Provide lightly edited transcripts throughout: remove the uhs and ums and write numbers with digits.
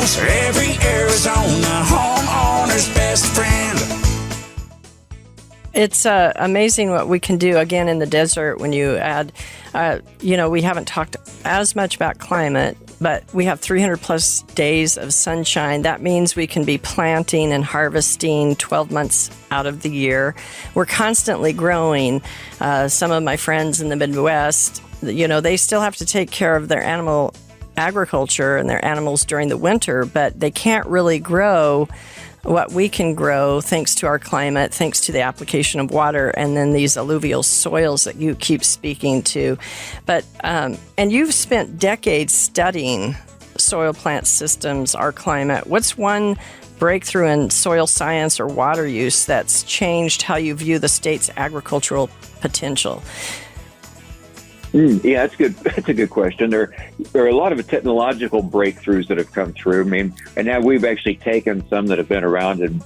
house, every Arizona homeowner's best friend. It's amazing what we can do, again, in the desert when you add, we haven't talked as much about climate, but we have 300 plus days of sunshine. That means we can be planting and harvesting 12 months out of the year. We're constantly growing. Some of my friends in the Midwest, they still have to take care of their animal agriculture and their animals during the winter, but they can't really grow what we can grow thanks to our climate, thanks to the application of water, and then these alluvial soils that you keep speaking to. But and you've spent decades studying soil plant systems, our climate. What's one breakthrough in soil science or water use that's changed how you view the state's agricultural potential? Yeah, that's good. That's a good question. There are a lot of technological breakthroughs that have come through. And now we've actually taken some that have been around and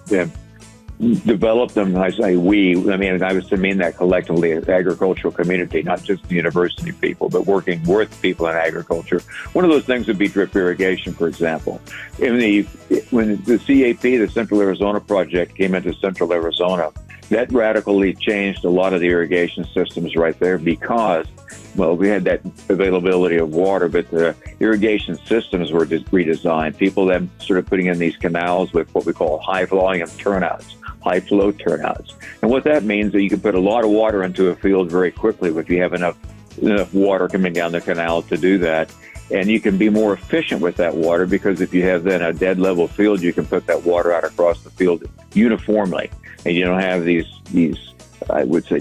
developed them. I say we. I was to mean that collectively, the agricultural community, not just the university people, but working with people in agriculture. One of those things would be drip irrigation, for example. When the CAP, the Central Arizona Project, came into Central Arizona, that radically changed a lot of the irrigation systems right there because, we had that availability of water, but the irrigation systems were redesigned. People then started putting in these canals with what we call high volume turnouts, high flow turnouts. And what that means is that you can put a lot of water into a field very quickly if you have enough water coming down the canal to do that. And you can be more efficient with that water because if you have then a dead level field, you can put that water out across the field uniformly. And you don't have these I would say,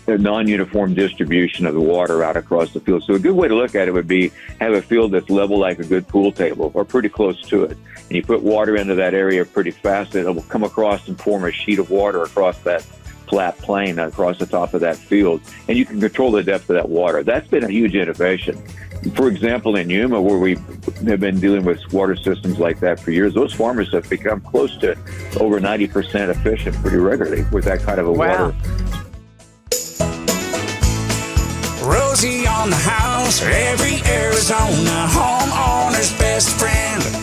a non-uniform distribution of the water out across the field. So a good way to look at it would be have a field that's level like a good pool table or pretty close to it. And you put water into that area pretty fast, and it will come across and form a sheet of water across that flat plain across the top of that field. And you can control the depth of that water. That's been a huge innovation. For example, in Yuma, where we have been dealing with water systems like that for years, those farmers have become close to over 90% efficient pretty regularly with that kind of a water. Rosie on the house, every Arizona homeowner's best friend.